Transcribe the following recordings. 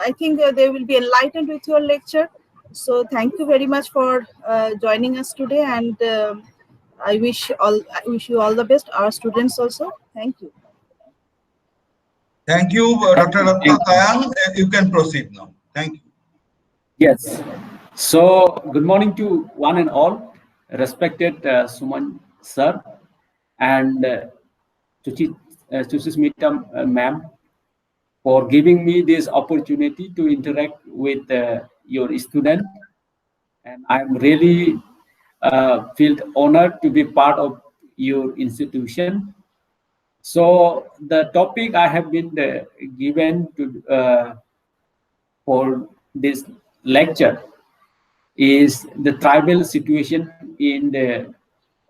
I think they will be enlightened with your lecture. So thank you very much for joining us today, and I wish you all the best. Our students also. Thank you. Thank you, Dr. Ratna Tayang. You can proceed now. Thank you. Yes. So, good morning to one and all, respected Suman sir and Susmita ma'am, for giving me this opportunity to interact with your student. And I'm really feel honored to be part of your institution. So the topic I have been given to for this lecture is the tribal situation in the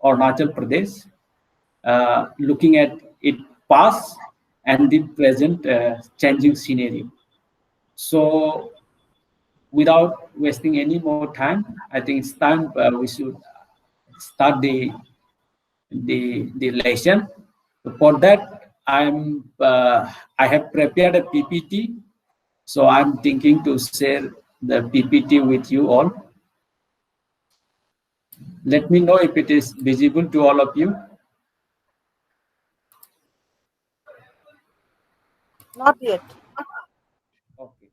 Arunachal Pradesh, looking at it past and the present changing scenario. So without wasting any more time, I think it's time we should start the lesson. For that, I have prepared a PPT, so I'm thinking to share the PPT with you all. Let me know if it is visible to all of you. Not yet. Okay.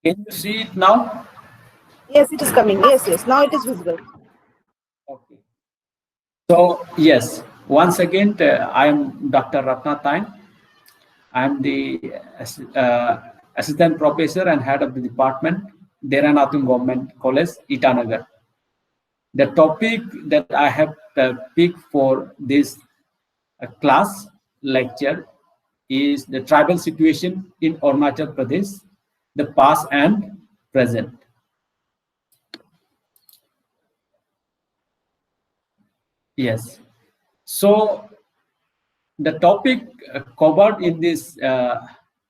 Can you see it now? Yes, it is coming. Yes, yes. Now it is visible. Okay. So yes, once again, I am Dr. Ratna Tayang. I am the assistant professor and head of the department, Dera Nathun Government College, Itanagar. The topic that I have picked for this class lecture is the tribal situation in Arunachal Pradesh, the past and present. Yes. So the topic covered in this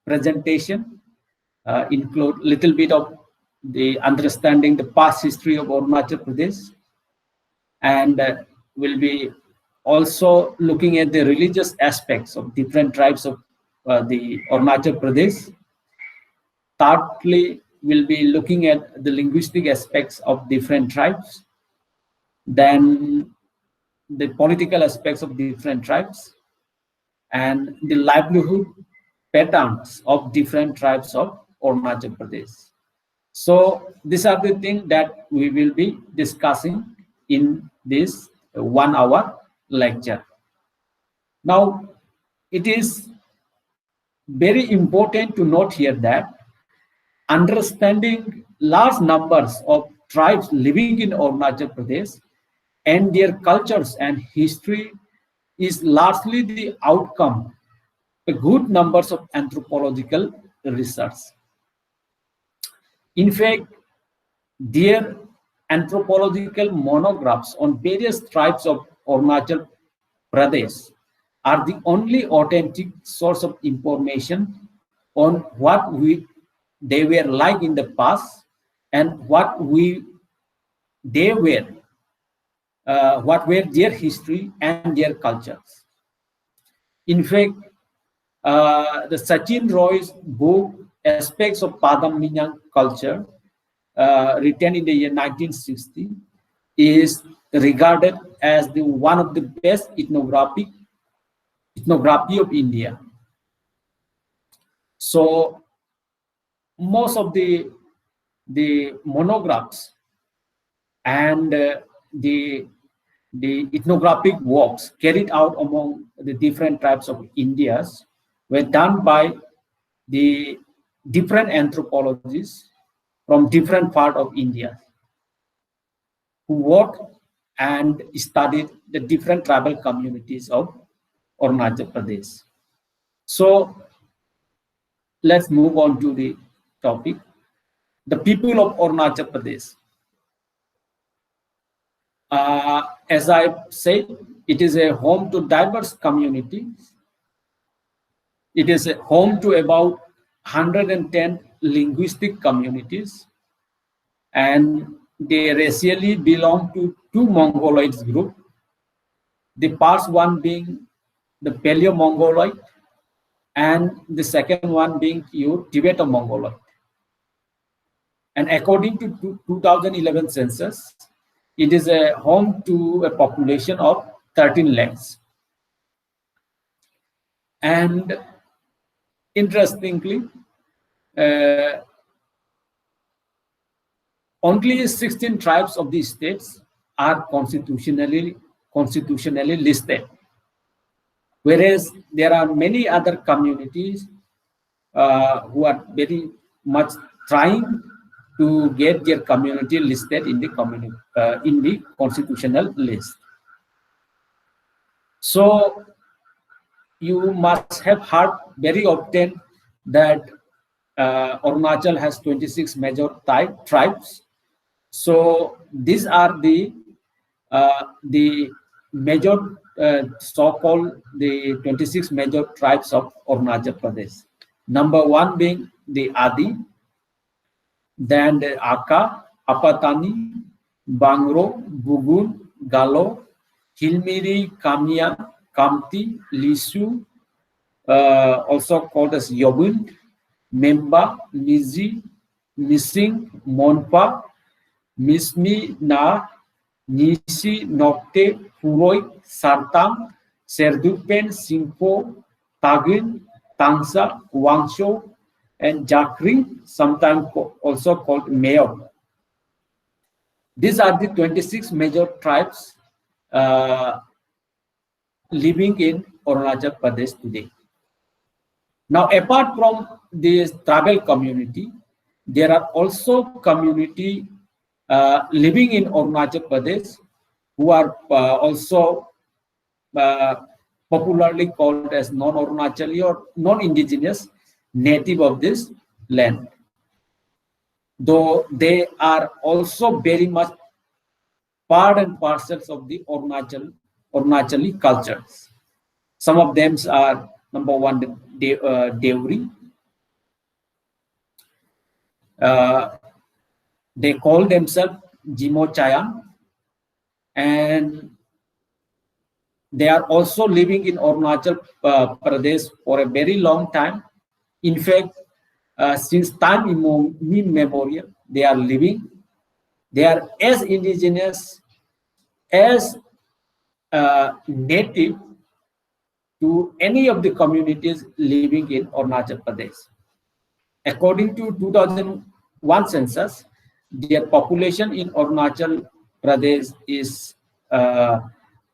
presentation include little bit of the understanding the past history of Arunachal Pradesh, and will be also looking at the religious aspects of different tribes of the Arunachal Pradesh. Thirdly, we'll be looking at the linguistic aspects of different tribes. Then the political aspects of different tribes, and the livelihood patterns of different tribes of Arunachal Pradesh. So these are the things that we will be discussing in this 1 hour lecture. Now, it is very important to note here that understanding large numbers of tribes living in Arunachal Pradesh and their cultures and history is largely the outcome of good numbers of anthropological research. In fact, their anthropological monographs on various tribes of Arunachal Pradesh are the only authentic source of information on what they were like in the past and what they were, what were their history and their cultures. In fact, the Sachin Roy's book, Aspects of Padam Minyak Culture, written in the year 1960, is regarded as one of the best ethnography of India. So most of the monographs and the ethnographic works carried out among the different tribes of India were done by the different anthropologists from different part of India who worked and studied the different tribal communities of Arunachal Pradesh. So let's move on to the topic. The people of Arunachal Pradesh. As I said, it is a home to diverse communities. It is a home to about 110 linguistic communities, and they racially belong to two Mongoloid groups. The first one being the Paleo-Mongoloid, and the second one being your Tibeto-Mongoloid. And according to 2011 census, it is a home to a population of 13 lakhs. And interestingly, only 16 tribes of these states are constitutionally listed, whereas there are many other communities who are very much trying to get their community listed in the constitutional list. So you must have heard very often that Arunachal has 26 major tribes. So these are the major so-called the 26 major tribes of Arunachal Pradesh. Number one being the Adi, then the Aka, Apatani, Bangro, Bugun, Galo, Hilmiri, Kamia, Kamti, Lisu, also called as Yobund, Memba, Nizi, Nising, Monpa, Mismi, Na, Nisi, Nokte, Puroi, Sartam, Serdupen, Simpo, Tagin, Tangsa, Wangsho, and Jakri, sometimes also called Meo. These are the 26 major tribes living in Arunachal Pradesh today. Now, apart from this tribal community, there are also community living in Arunachal Pradesh who are also popularly called as non-Arunachali or non-indigenous native of this land. Though they are also very much part and parcels of the Arunachali cultures. Some of them are, number one, Deuri. They call themselves Jimo Chayan, and they are also living in Arunachal Pradesh for a very long time. In fact, since time immemorial, they are living. They are as indigenous, as native to any of the communities living in Arunachal Pradesh. According to 2001 census, their population in Arunachal Pradesh is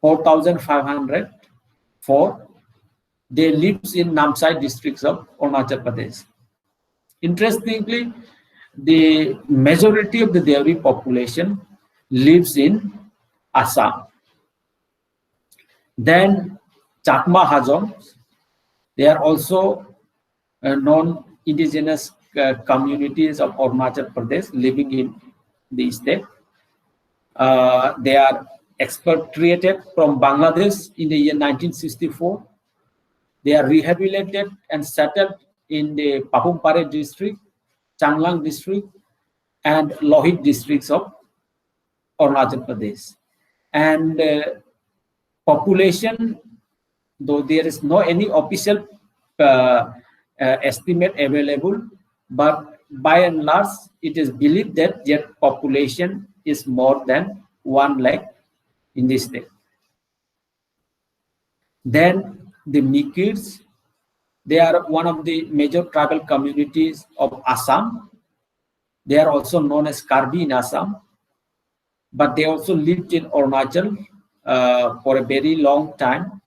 4,504. They live in Namsai districts of Arunachal Pradesh. Interestingly, the majority of the Deuri population lives in Assam. Then Chakma Hazoms, they are also non-indigenous communities of Arunachal Pradesh living in the state. They are expatriated from Bangladesh in the year 1964. They are rehabilitated and settled in the Papumpare district, Changlang district, and Lohit districts of Arunachal Pradesh. And population, though there is no any official estimate available, but by and large, it is believed that their population is more than 1 lakh in this state. Then the Mikirs, they are one of the major tribal communities of Assam. They are also known as Karbi in Assam, but they also lived in Arunachal for a very long time.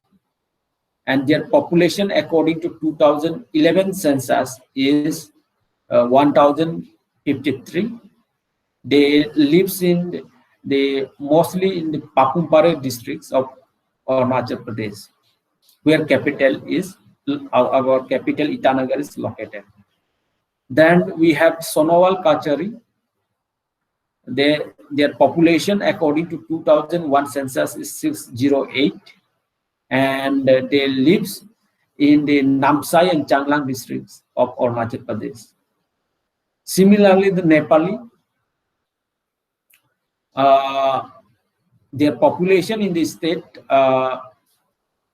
And their population, according to 2011 census, is 1,053. They live in mostly in the Papumpare districts of Arunachal Pradesh, where capital is our capital Itanagar is located. Then we have Sonowal Kachari. Their population, according to 2001 census, is 608, and they live in the Namsai and Changlang districts of Arunachal Pradesh. Similarly, the Nepali, their population in the state,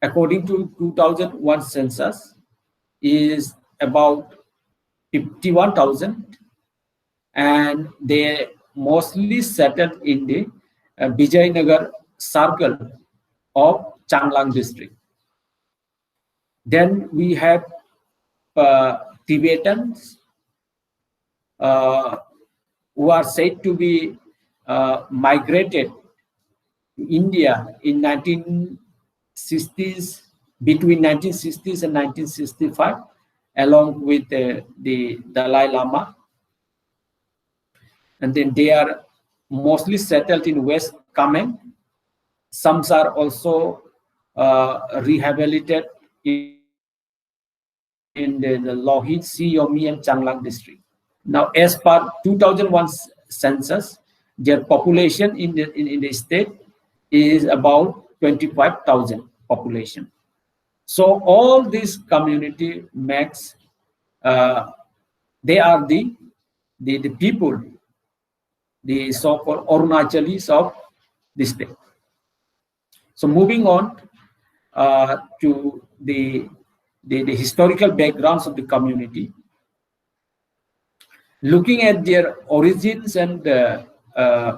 according to 2001 census, is about 51,000, and they mostly settled in the Vijayanagar circle of Changlang district. Then we have Tibetans who are said to be migrated to India in 1960s, between 1960s and 1965, along with the Dalai Lama. And then they are mostly settled in West Kamen. Some are also rehabilitated in the Lohit, Siyomi, and Changlang district. Now, as per 2001 census, their population in the state is about 25,000 population. So all this community makes, they are the people, the so-called Arunachalis of the state. So moving on to the historical backgrounds of the community, looking at their origins and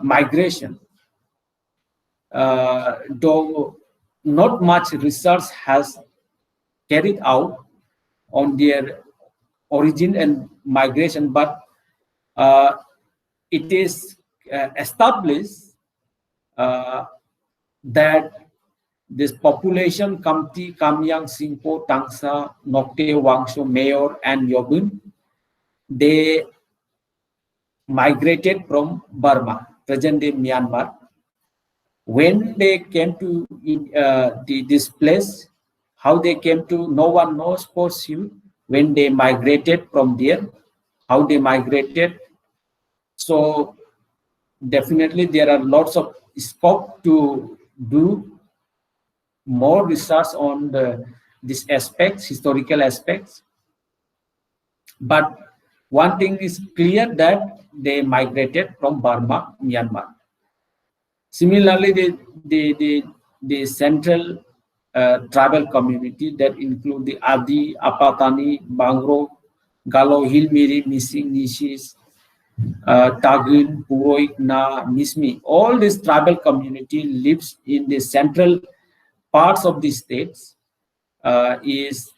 migration, though not much research has carried out on their origin and migration, but it is established that this population Kamti, Kamyang, Singpo, Tangsa, Nokte, Wangsho, Mayor, and Yobun, they migrated from Burma, present-day Myanmar. When they came to this place, how they came to, no one knows for sure. When they migrated from there, how they migrated. So definitely there are lots of scope to do more research on these aspects, historical aspects. But one thing is clear, that they migrated from Burma, Myanmar. Similarly, the central tribal community that include the Adi, Apatani, Bangro, Galo, Hilmiri, Mising, Nishis, Tagin, Puroik, Na, Mismi, all this tribal community lives in the central parts of the states, is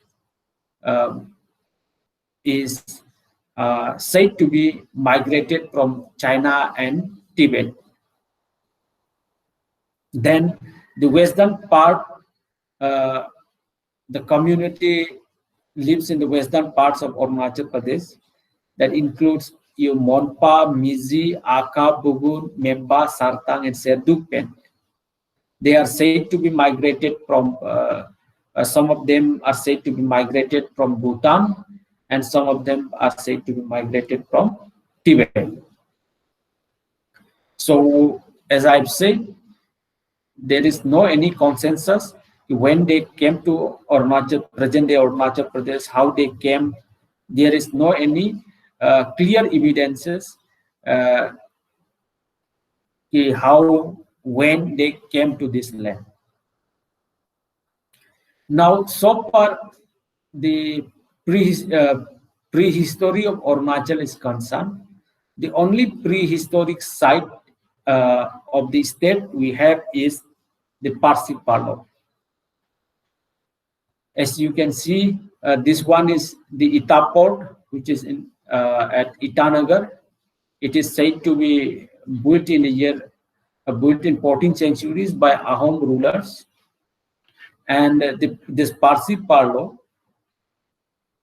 said to be migrated from China and Tibet. Then the western part, the community lives in the western parts of Arunachal Pradesh. That includes Monpa, Mizi, Aka, Bugun, Memba, Sartang, and Serdukpen. They are said to be migrated from, some of them are said to be migrated from Bhutan, and some of them are said to be migrated from Tibet. So, as I've said, there is no any consensus when they came to Arunachal, present-day Arunachal Pradesh, how they came. There is no any clear evidences how, when they came to this land. Now, so far, the prehistory of Arunachal is concerned, the only prehistoric site of the state we have is the Parsi Palo. As you can see, this one is the Itaport, which is in at Itanagar. It is said to be built in the year, built in 14th centuries by Ahom rulers. And this Parsi Palo,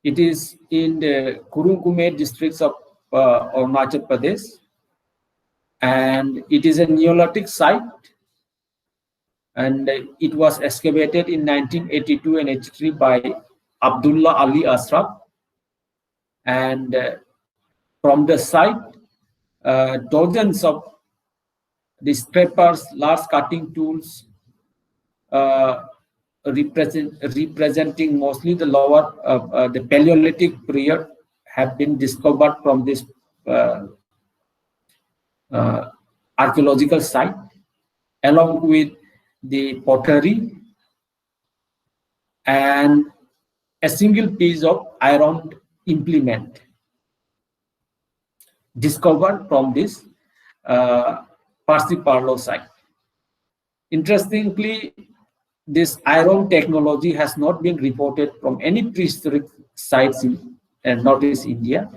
it is in the Kurungkume districts of Arunachal Pradesh, and it is a Neolithic site, and it was excavated in 1982 and 83 by Abdullah Ali Ashraf. And from the site, dozens of the scrapers, large cutting tools, representing mostly the lower, the Paleolithic period, have been discovered from this archaeological site, along with the pottery and a single piece of iron implement discovered from this Parsi Parlo site. Interestingly, this iron technology has not been reported from any prehistoric sites in Northeast India,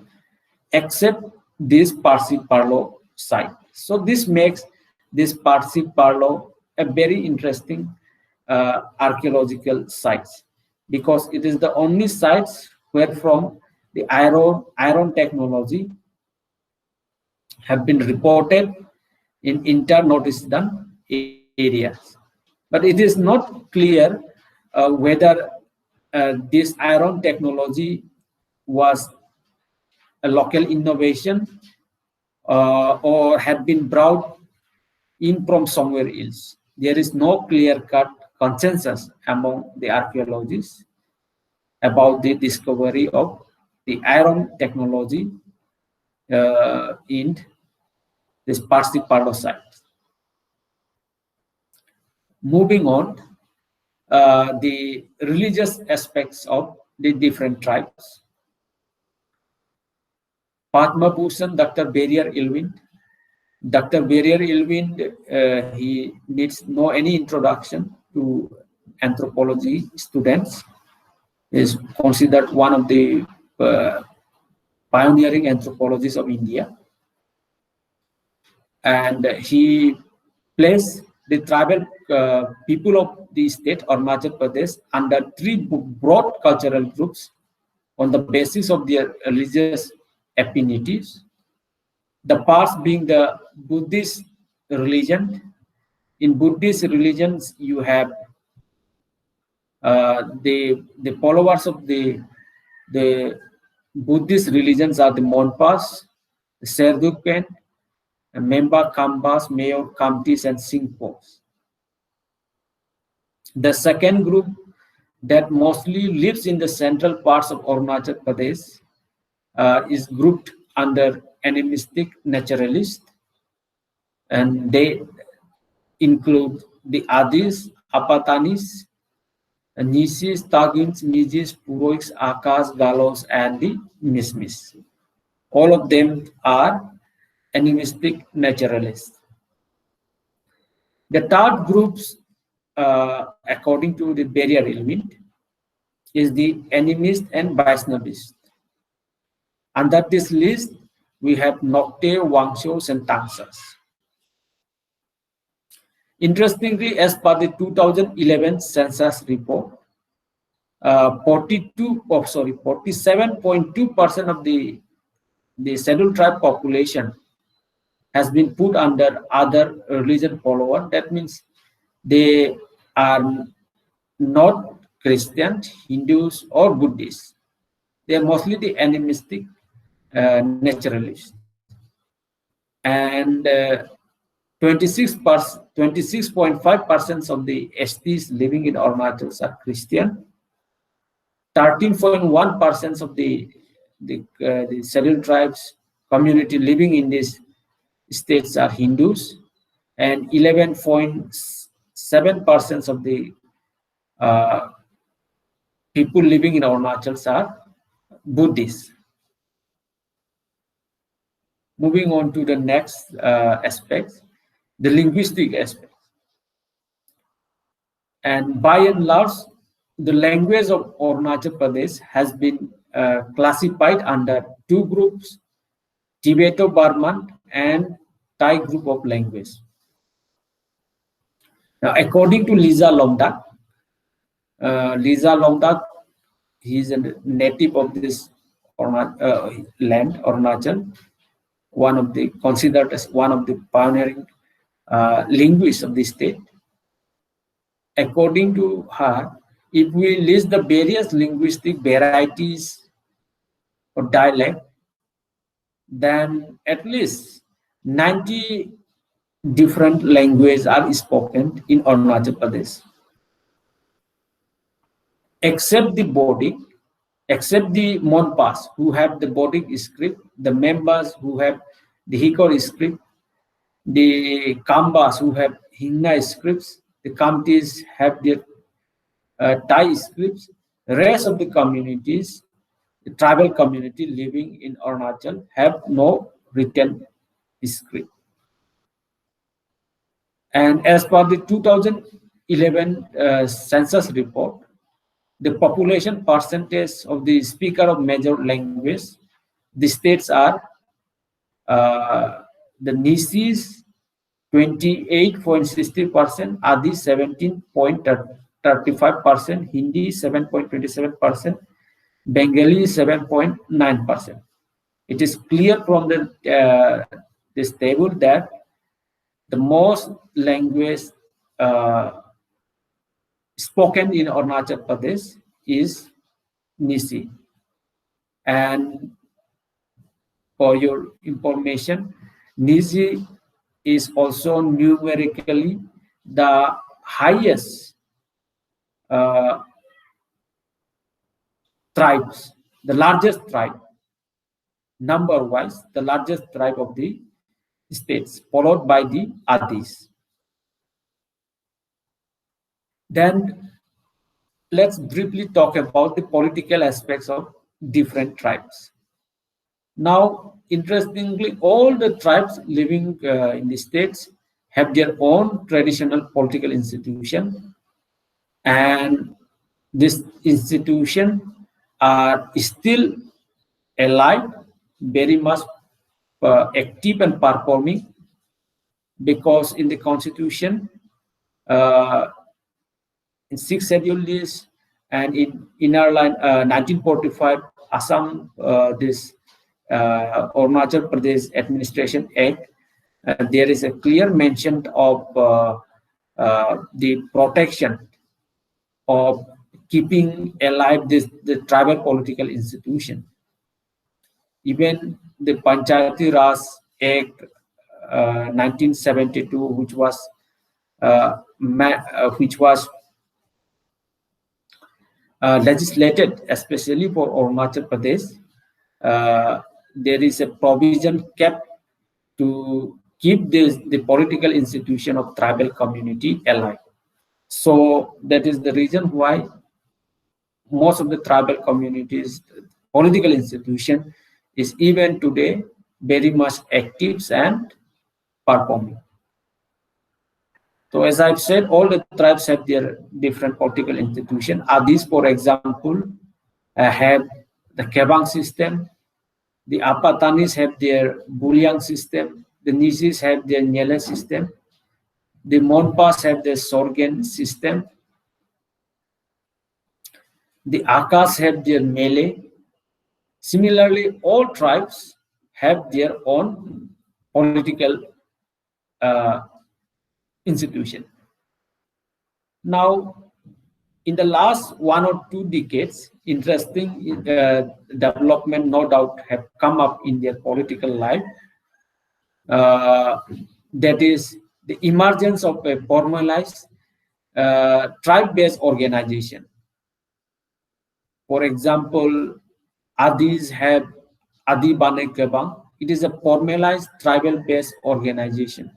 except this Parsi Parlo site. So this makes this Parsi Parlo a very interesting archaeological site, because it is the only sites where from the iron technology have been reported in inter-Northeastern areas. But it is not clear whether this iron technology was a local innovation or had been brought in from somewhere else. There is no clear-cut consensus among the archaeologists about the discovery of the iron technology in this Parsi Parlo site. Moving on, the religious aspects of the different tribes. Padma Bhushan, Dr. Barrier Ilwind. Dr. Barrier Ilwind, he needs no any introduction to anthropology students. He is considered one of the pioneering anthropologists of India. And he placed the tribal people of the state Arunachal Pradesh under three broad cultural groups on the basis of their religious affinities. The first being the Buddhist religion. In Buddhist religions, you have the followers of the Buddhist religions are the Monpas, the Serdukpen, Memba, Kambas, Mayor, Kamtis, and Singpos. The second group that mostly lives in the central parts of Arunachal Pradesh is grouped under animistic naturalists, and they include the Adis, Apatanis, Nisis, Tagins, Nijis, Puroiks, Akas, Galos, and the Mismis. All of them are animistic naturalists. The third groups, according to the Barrier Ilwind, is the animist and Vaisnavist. Under this list, we have Nokte, Wangshos, and Tangsas. Interestingly, as per the 2011 census report, 47.2% of the scheduled tribe population has been put under other religion follower. That means they are not Christian, Hindus, or Buddhists. They are mostly the animistic naturalists. And 26.5% of the STs living in Arunachal are Christian. 13.1% of the scheduled tribes community living in these states are Hindus, and 11.7% of the people living in Arunachal are Buddhists. Moving on to the next aspect, the linguistic aspect. And by and large, the language of Arunachal Pradesh has been classified under two groups, Tibeto-Burman and Thai group of language. Now, according to Lisa Longdak, he is a native of this land, Arunachal, considered as one of the pioneering linguists of the state. According to her, if we list the various linguistic varieties or dialect, then at least 90 different languages are spoken in Arunachal Pradesh. Except the Bodic, except the Monpas who have the Bodic script, the members who have the Hikor script, the Kambas who have Hingna scripts, the Kamtis have their Thai scripts, The rest of the communities, the tribal community living in Arunachal, have no written script. And as per the 2011 census report, the population percentage of the speaker of major language, the states are the Nisis 28.60%, Adi 17.35%, Hindi 7.27%, Bengali 7.9%. It is clear from this table that the most language spoken in Arunachal Pradesh is Nisi. And for your information, Nisi is also numerically the highest tribes, the largest tribe, number-wise, the largest tribe of the states, followed by the Adis. Then let's briefly talk about the political aspects of different tribes. Now, interestingly, all the tribes living in the states have their own traditional political institution, and this institution are still alive, very much active and performing, because in the constitution, in 6th schedule list and in inner line 1945 Assam, this Arunachal Pradesh Administration Act, there is a clear mention of the protection of keeping alive the tribal political institution. Even the Panchayati Raj Act 1972, which was legislated especially for Arunachal Pradesh, there is a provision kept to keep the political institution of tribal community alive. So that is the reason why most of the tribal communities political institution is even today very much active and performing. So as I've said, all the tribes have their different political institutions. Adis, for example, have the Kebang system. The Apatanis have their Buliang system. The Nisis have their Nyele system. The Monpas have their Sorgen system. The Akas have their Mele. Similarly, all tribes have their own political institution. Now, in the last 1 or 2 decades, interesting development no doubt have come up in their political life. That is the emergence of a formalized tribe-based organization. For example, Adis have Adi Bane Kebang. It is a formalized tribal-based organization.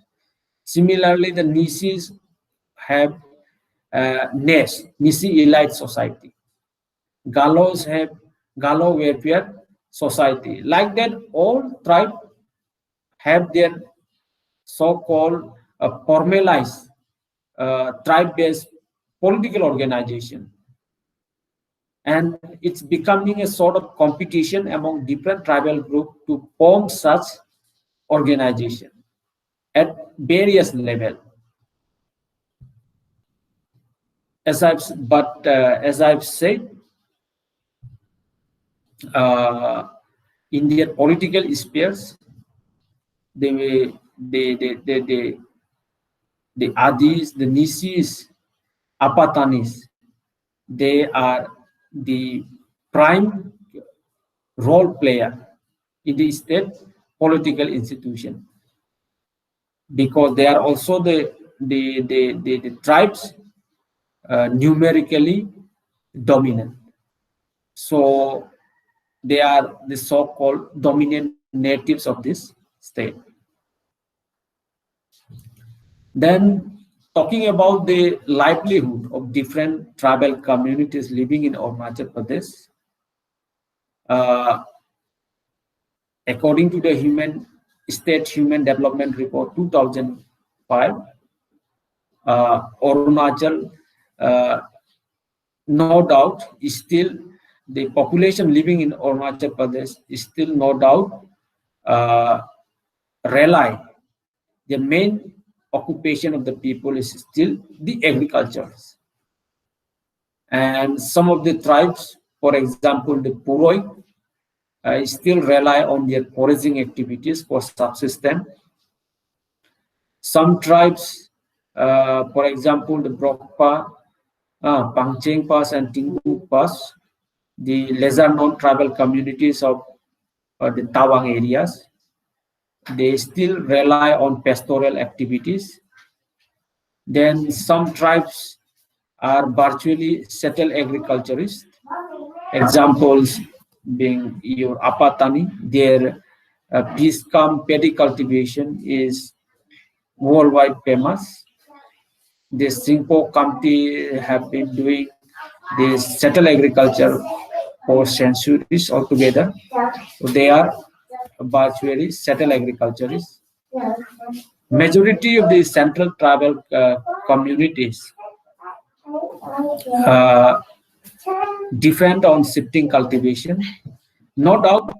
Similarly, the Nisis have NES, Nisi Elite Society. Galos have Galo Welfare Society. Like that, all tribes have their so-called formalized tribe-based political organization. And it's becoming a sort of competition among different tribal groups to form such organization at various levels. As I've said, in their political spheres, the Adis, the Nisis, Apatanis, they are the prime role player in the state political institution, because they are also the tribes numerically dominant. So they are the so-called dominant natives of this state. Then talking about the livelihood of different tribal communities living in Arunachal Pradesh, according to the State Human Development Report 2005, Arunachal, no doubt, is still the population living in Arunachal Pradesh is still no doubt rely. The main occupation of the people is still the agriculture. And some of the tribes, for example, the Puroi, still rely on their foraging activities for subsistence. Some tribes, for example, the Brokpa, Pangcheng Pass and Tinggu Pass, the lesser known tribal communities of the Tawang areas, they still rely on pastoral activities. Then some tribes are virtually settled agriculturists. Examples being your Apatani, their Piscam paddy cultivation is worldwide famous. The Singpo County have been doing this settled agriculture for centuries altogether. So they are virtually settled agriculturists. Majority of the central tribal communities depend on shifting cultivation. No doubt,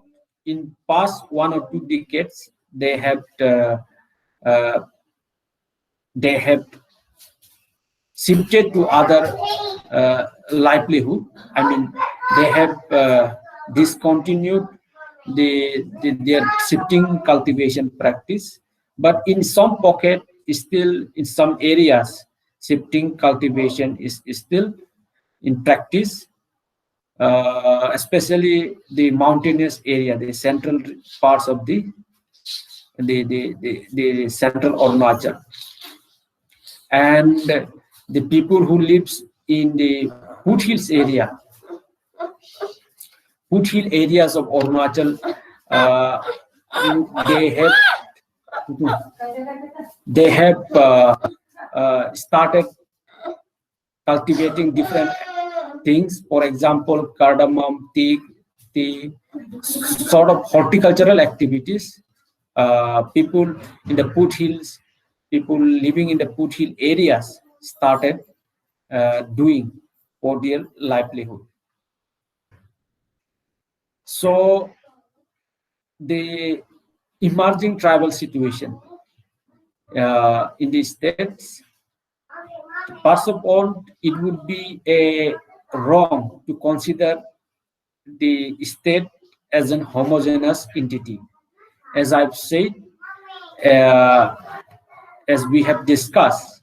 in past 1 or 2 decades, they have shifted to other livelihood. I mean, they have discontinued their shifting cultivation practice, but in some pocket, still in some areas, shifting cultivation is still in practice, especially the mountainous area, the central parts of the central Arunachal. And the people who lives in the foothills area, foothill areas of Arunachal, they have started cultivating different things. For example, cardamom, tea, sort of horticultural activities. People in the foothills, people living in the foothill areas started doing for their livelihood. So the emerging tribal situation in the states, first of all, it would be wrong to consider the state as an homogeneous entity. As I've said, as we have discussed,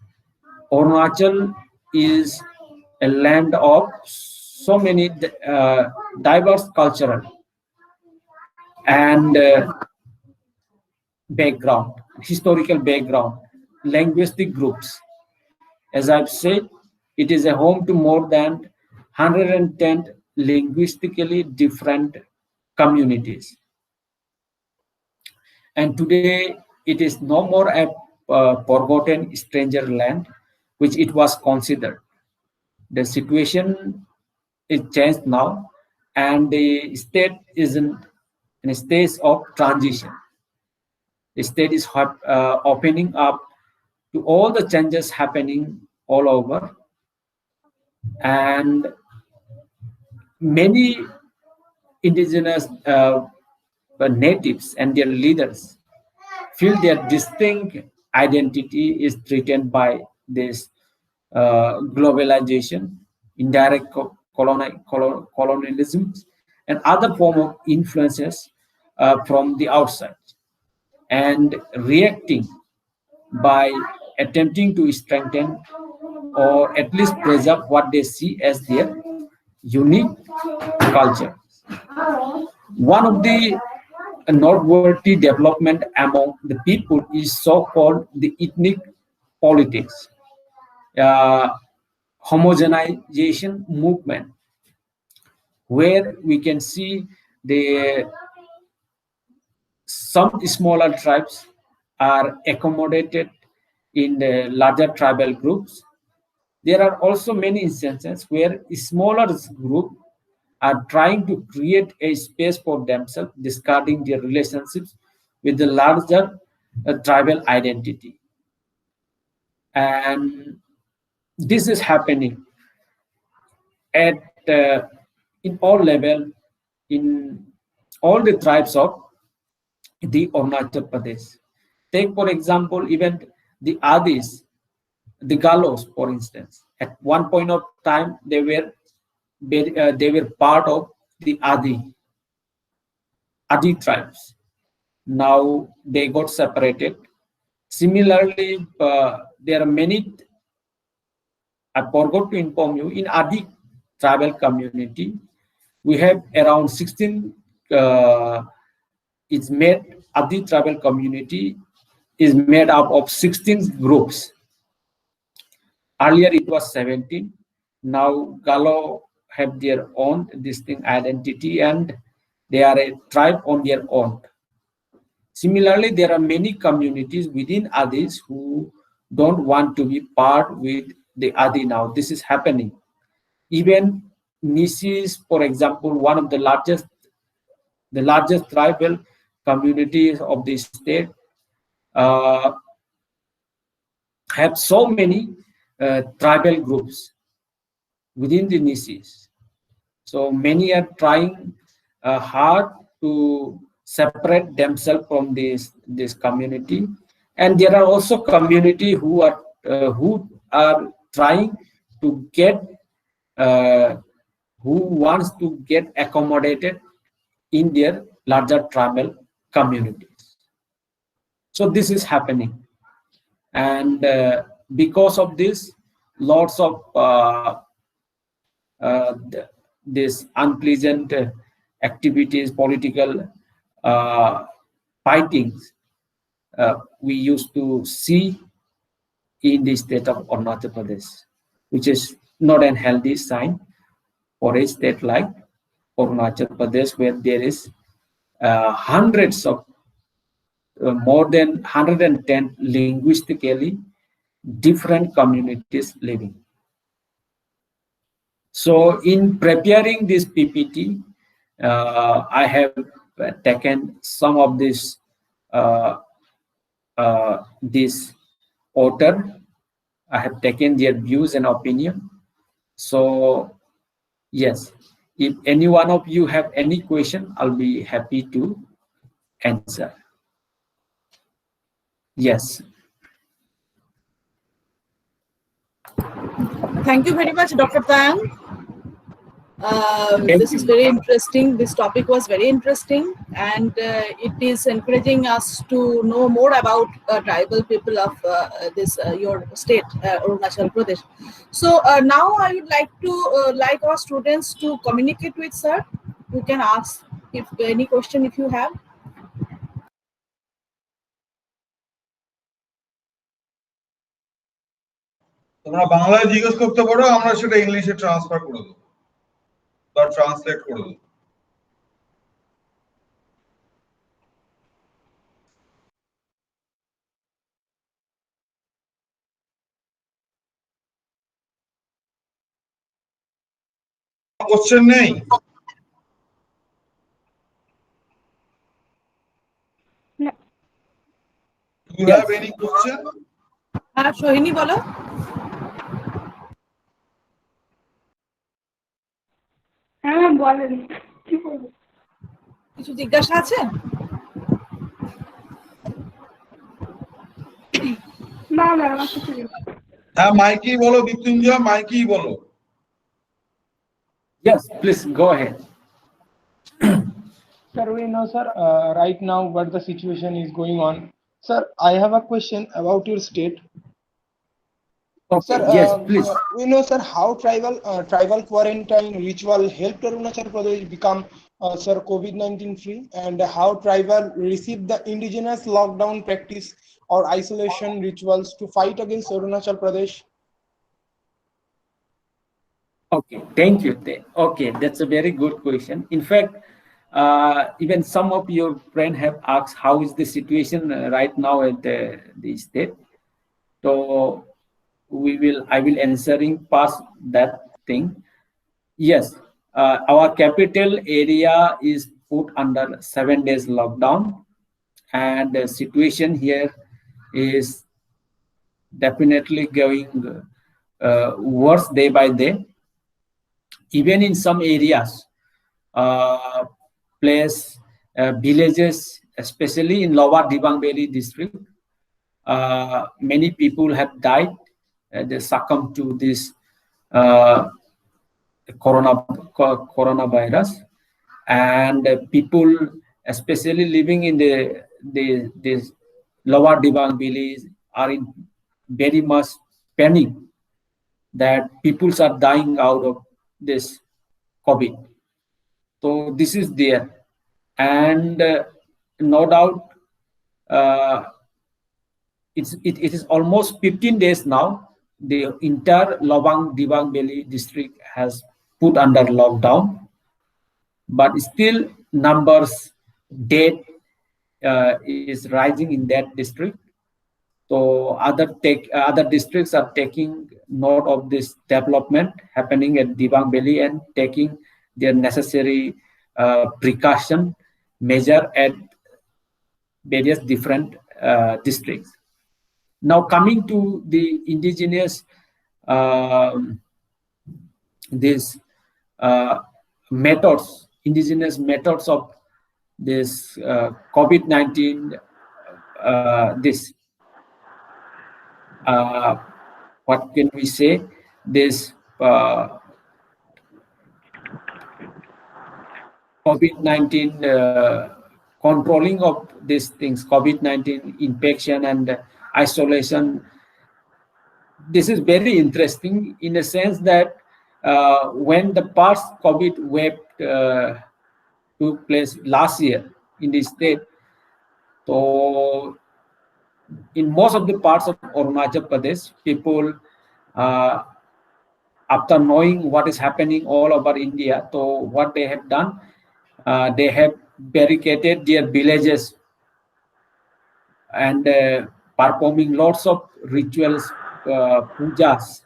Arunachal is a land of so many diverse cultural and background, historical background, linguistic groups. As I've said, it is a home to more than 110 linguistically different communities. And today, it is no more a forgotten stranger land, which it was considered. The situation is changed now, and the state is in a stage of transition. The state is opening up to all the changes happening all over, and many indigenous natives and their leaders feel their distinct identity is threatened by this globalization, indirect colonialism, and other form of influences from the outside, and reacting by attempting to strengthen or at least preserve what they see as their unique culture. One of the noteworthy development among the people is so-called the ethnic politics, homogenization movement, where we can see some smaller tribes are accommodated in the larger tribal groups. There are also many instances where smaller groups are trying to create a space for themselves, discarding their relationships with the larger tribal identity. And this is happening at in all level, in all the tribes of the Arunachal Pradesh. Take for example, even the Adis, the Galos, for instance. At one point of time, they were part of the Adi tribes. Now they got separated. Similarly, there are many. I forgot to inform you, in Adi tribal community, we have around 16. It's made Adi tribal community is made up of 16 groups. Earlier it was 17. Now Galo have their own distinct identity and they are a tribe on their own. Similarly, there are many communities within Adis who don't want to be part with the Adi now. This is happening. Even Nisis, for example, one of the largest tribal communities of the state, have so many tribal groups within the Nisis. So many are trying hard to separate themselves from this community, and there are also community who are trying to get who wants to get accommodated in their larger tribal communities. So this is happening, and because of this, lots of this unpleasant activities, political fightings we used to see in the state of Arunachal Pradesh, which is not an healthy sign for a state like Arunachal Pradesh, where there is hundreds of more than 110 linguistically different communities living. So in preparing this PPT, I have taken some of this author. I have taken their views and opinion. So yes, if any one of you have any question, I'll be happy to answer. Yes. Thank you very much, Dr. Tang. This is very interesting. This topic was very interesting, and it is encouraging us to know more about tribal people of your state, Arunachal Pradesh. So now I would like to like our students to communicate with sir. You can ask if any question if you have. তোমরা বাংলায় জিজ্ঞেস করতে পারো, আমরা সেটা ইংলিশে transfer করে দেব বা ট্রান্সলেট করে দেব। কোশ্চেন নেই? Do you have any question? Sohini বলো। হ্যাঁ বলেন, কি বলবো? কিছু জিজ্ঞাসা আছে? না না আমার কিছু নেই। হ্যাঁ মাইকি বলো, মৃত্যুঞ্জয় মাইকি বলো। Yes, please go ahead. Sir, we know, sir, right now what the situation is going on. Sir, I have a question about your state. Okay, Sir, yes, please. we know, sir, how tribal quarantine ritual helped Arunachal Pradesh become, sir, COVID-19 free, and how tribal received the indigenous lockdown practice or isolation rituals to fight against Arunachal Pradesh. Okay, thank you. Okay, that's a very good question. In fact, even some of your friends have asked how is the situation right now at the state. So I will answering past that thing. Yes, our capital area is put under 7 days lockdown, and the situation here is definitely going worse day by day. Even in some areas, villages, especially in Lower Dibang Valley district, many people have died. They succumbed to this coronavirus, and people, especially living in the Lower Dibang Valley, are in very much panic that people are dying out of this COVID. So this is there, and no doubt it is almost 15 days now. The entire Lower Dibang Valley district has put under lockdown, but still numbers dead is rising in that district. So other districts are taking note of this development happening at Dibang Valley and taking their necessary precaution measure at various different districts. Now coming to the indigenous indigenous methods of this COVID-19, what can we say? This COVID-19 controlling of these things, COVID-19 infection and isolation. This is very interesting in a sense that when the past COVID wave took place last year in the state, so in most of the parts of Arunachal Pradesh, people, after knowing what is happening all over India, so what they have done, they have barricaded their villages and performing lots of rituals, pujas,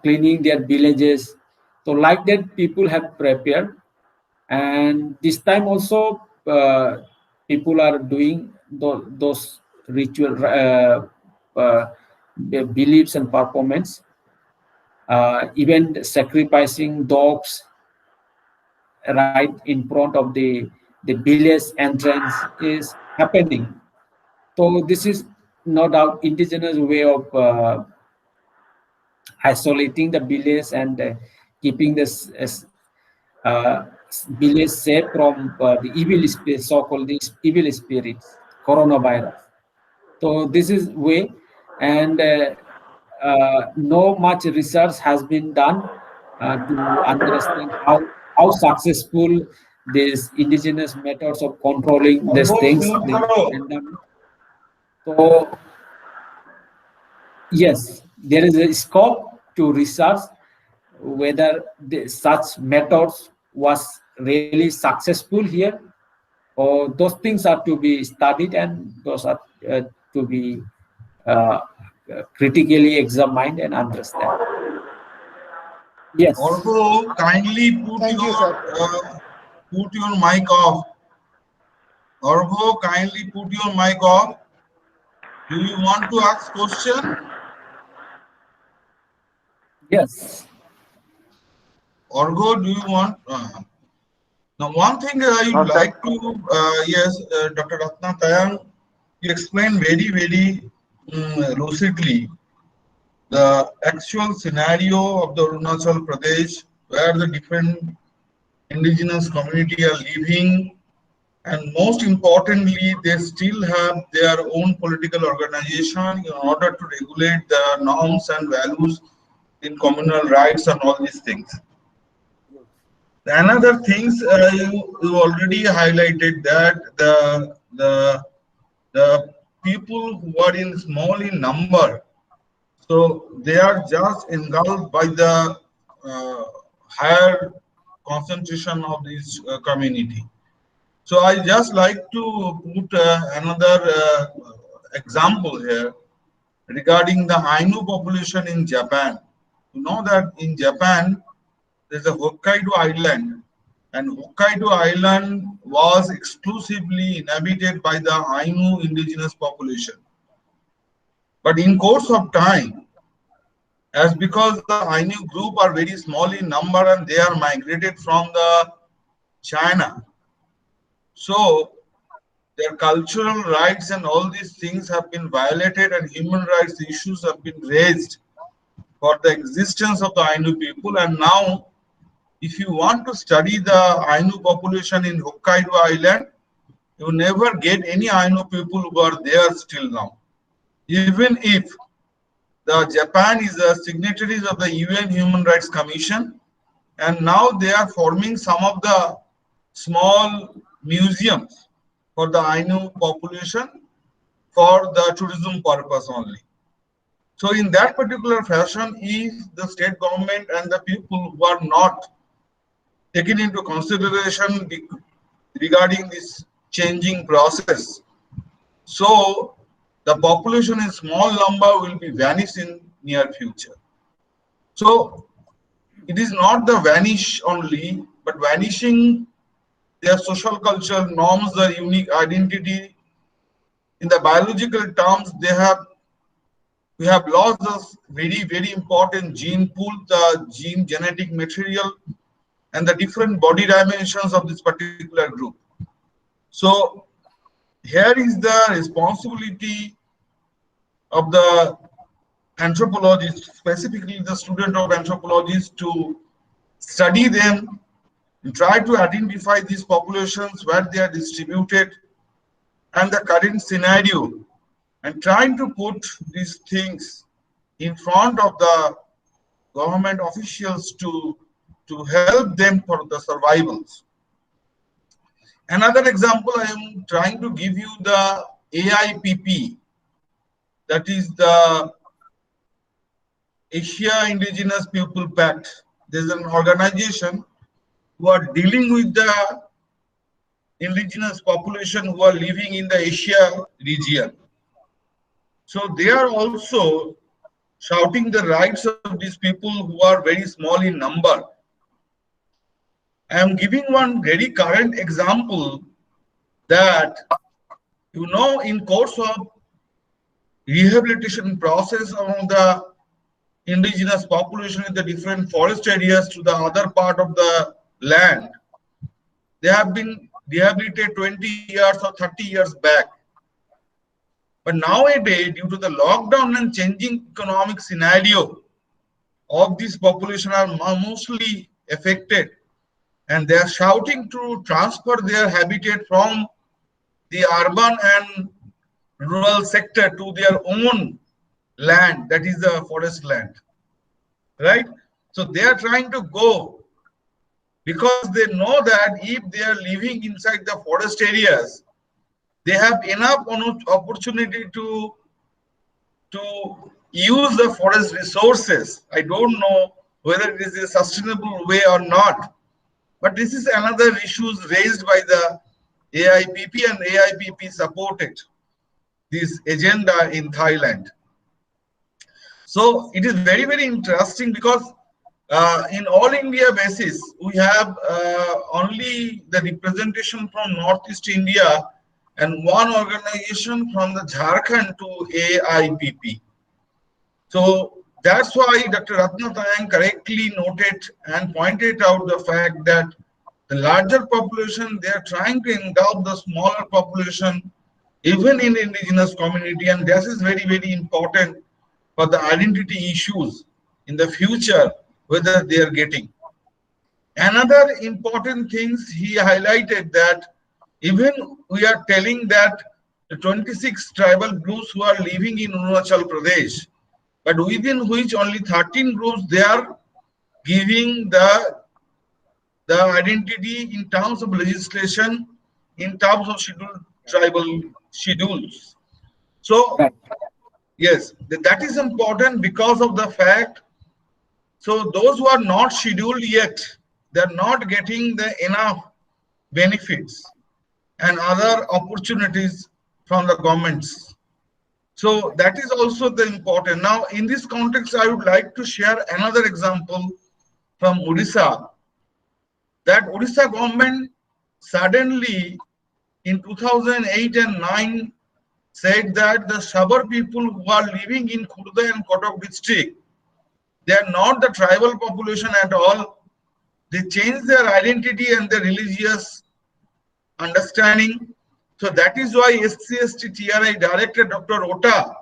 cleaning their villages. So like that, people have prepared, and this time also people are doing those ritual beliefs and performance, even sacrificing dogs right in front of the village entrance is happening. So this is no doubt indigenous way of isolating the village and keeping this village safe from the evil spirit, so-called evil spirits, coronavirus. So this is way, and no much research has been done to understand how successful these indigenous methods of controlling these things. So yes, there is a scope to research whether such methods was really successful here, or those things are to be studied and those are to be critically examined and understand. Yes. Also, kindly put your mic off. Orgo, kindly put your mic off. Do you want to ask question? Yes. Orgo, do you want? Now, one thing I would like to, yes, Dr. Ratna Tayang, you explained very, very lucidly the actual scenario of the Arunachal Pradesh, where the different indigenous community are living, and most importantly, they still have their own political organization in order to regulate the norms and values in communal rights and all these things. Another things you already highlighted that the people who are in small in number, so they are just engulfed by the higher concentration of this community. So I just like to put another example here. regarding the Ainu population in Japan. You know that in Japan, there's a Hokkaido island, and Hokkaido island was exclusively inhabited by the Ainu indigenous population. But in course of time, as because the Ainu group are very small in number and they are migrated from the China, so their cultural rights and all these things have been violated and human rights issues have been raised for the existence of the Ainu people. And now, if you want to study the Ainu population in Hokkaido Island, you never get any Ainu people who are there still now. Even if the Japan is the signatories of the UN Human Rights Commission, and now they are forming some of the small museums for the Ainu population for the tourism purpose only. So in that particular fashion, if the state government and the people who are not taken into consideration regarding this changing process, so the population in small number will be vanished in near future. So it is not the vanish only, but vanishing their social culture norms, their unique identity. In the biological terms, we have lost this very important gene pool, the gene genetic material, and the different body dimensions of this particular group. So here is the responsibility of the anthropologists, specifically the student of anthropologists, to study them and try to identify these populations, where they are distributed, and the current scenario, and trying to put these things in front of the government officials to help them for the survivals. Another example, I am trying to give you the AIPP, that is the Asia Indigenous People Pact. There's an organization who are dealing with the indigenous population who are living in the Asia region. So they are also shouting the rights of these people who are very small in number. I am giving one very current example that, you know, in course of rehabilitation process among the indigenous population in the different forest areas to the other part of the land, they have been rehabilitated 20 years or 30 years back. But nowadays, due to the lockdown and changing economic scenario of this population are mostly affected, and they are shouting to transfer their habitat from the urban and rural sector to their own land, that is the forest land, right? So they are trying to go, because they know that if they are living inside the forest areas, they have enough opportunity to use the forest resources. I don't know whether it is a sustainable way or not, but this is another issue raised by the AIPP, and AIPP supported this agenda in Thailand. So it is very interesting, because in all India basis, we have only the representation from Northeast India and one organization from the Jharkhand to AIPP. So that's why Dr. Ratna Tayang correctly noted and pointed out the fact that the larger population, they are trying to engulf the smaller population, even in indigenous community, and this is very important for the identity issues in the future, whether they are getting. Another important things he highlighted, that even we are telling that the 26 tribal groups who are living in Arunachal Pradesh, but within which only 13 groups they are giving the identity in terms of legislation, in terms of scheduled tribal schedules. So yes, that is important because of the fact, so those who are not scheduled yet, they are not getting the enough benefits and other opportunities from the governments. So that is also the important. Now, in this context, I would like to share another example from Odisha. That Odisha government suddenly in 2008 and 9 said that the Sabar people who are living in Khurda and Kotak district, they are not the tribal population at all. They changed their identity and their religious understanding. So that is why SC/ST TRI Director Dr. Ota,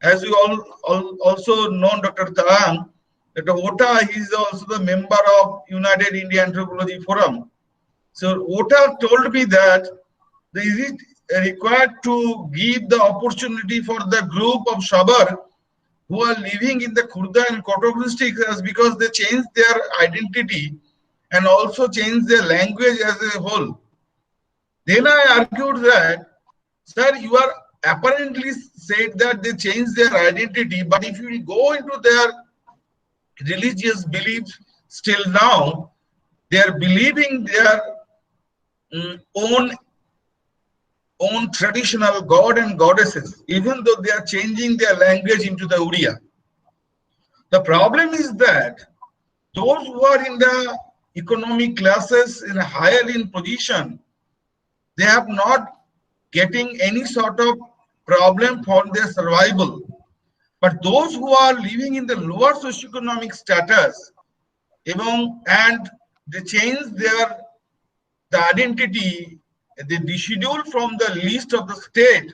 as you all also know Dr. Tarang, Dr. Ota is also the member of United India Anthropology Forum. So Ota told me that is it required to give the opportunity for the group of Sabar who are living in the Khurda and Kotak districts because they changed their identity and also changed their language as a whole. Then I argued that, sir, you are apparently said that they changed their identity, but if you go into their religious beliefs still now, they are believing their own traditional god and goddesses, even though they are changing their language into the Uriya. The problem is that those who are in the economic classes in a higher in position, they have not getting any sort of problem for their survival. But those who are living in the lower socioeconomic status, and they change the identity, they deschedule from the list of the state,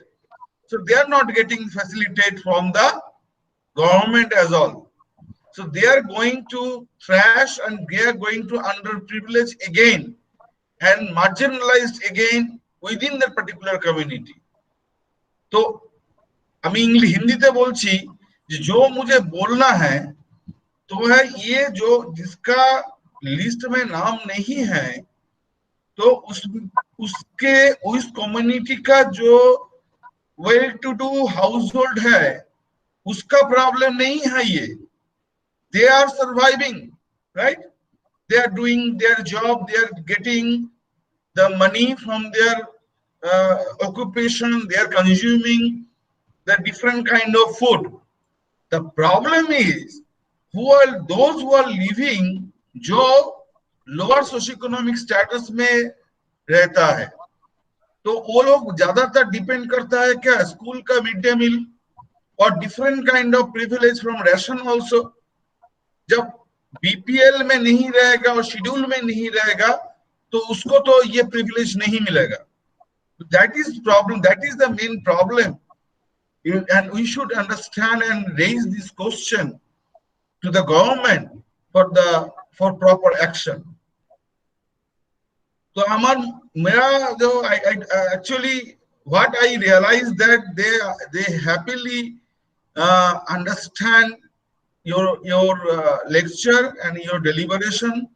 so they are not getting facilitate from the government as well. So they are going to trash and they are going to underprivilege again and marginalized again within that particular community. तो আমি हिंदीতে বলছি যে जो मुझे बोलना है तो है ये जो जिसका लिस्ट में नाम नहीं है तो उसके उस कम्युनिटी का जो well to do household है उसका प्रॉब्लम नहीं है ये. They are surviving, right? They are doing their job, they are getting the money from their occupation, they are consuming the different kind of food. The problem is those who are living जो lower socioeconomic status में रहता है, तो वो लोग ज्यादातर depend करता है क्या स्कूल का मिड डे मील और different kind of privilege from ration also. जब बीपीएल में नहीं रहेगा और शेड्यूल में नहीं रहेगा तो उसको तो ये प्रिविलेज नहीं मिलेगा. That is problem, that is the main problem, and we should understand and raise this question to the government for proper action. So मेरा जो actually what I realized that they happily understand your lecture and your deliberation,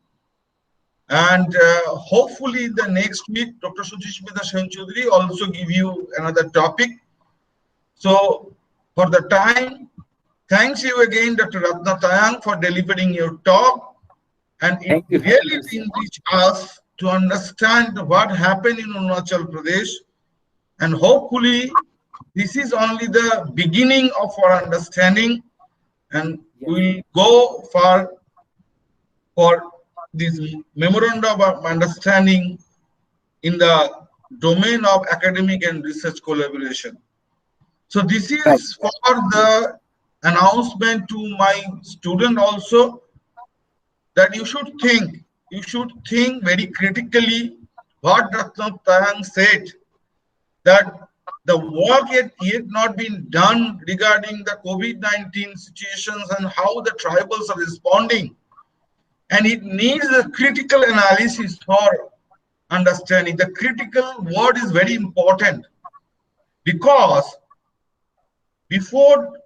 and hopefully the next week Dr. Suchishmita Sen-Chaudhary also give you another topic. So for the time, thanks you again Dr. Ratna Tayang for delivering your talk, and it really enriched us to understand what happened in Arunachal Pradesh, and hopefully this is only the beginning of our understanding, and we'll go for this memorandum of understanding in the domain of academic and research collaboration. So this is for the announcement to my student also, that you should think very critically what Ratna Tayang said, that the work yet not been done regarding the COVID-19 situations and how the tribals are responding, and it needs a critical analysis for understanding. The critical word is very important, because before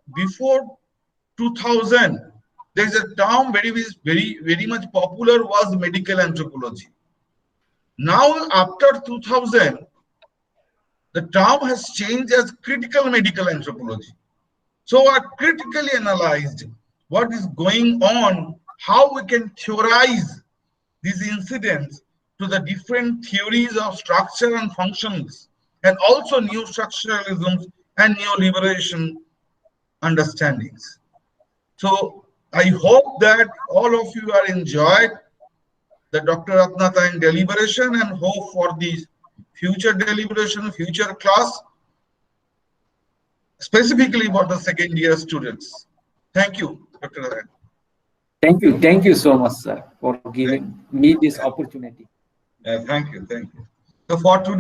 2000 there is a term very much popular was medical anthropology. Now after 2000 the term has changed as critical medical anthropology. So I critically analyzed what is going on, how we can theorize these incidents to the different theories of structure and functions, and also new structuralisms and neoliberation understandings. So I hope that all of you are enjoyed the Dr. Ratna Tayang deliberation and hope for the future deliberation, future class, specifically for the second year students. Thank you, Dr. Tayang. Thank you so much, sir, for giving me this opportunity. Thank you. So for today.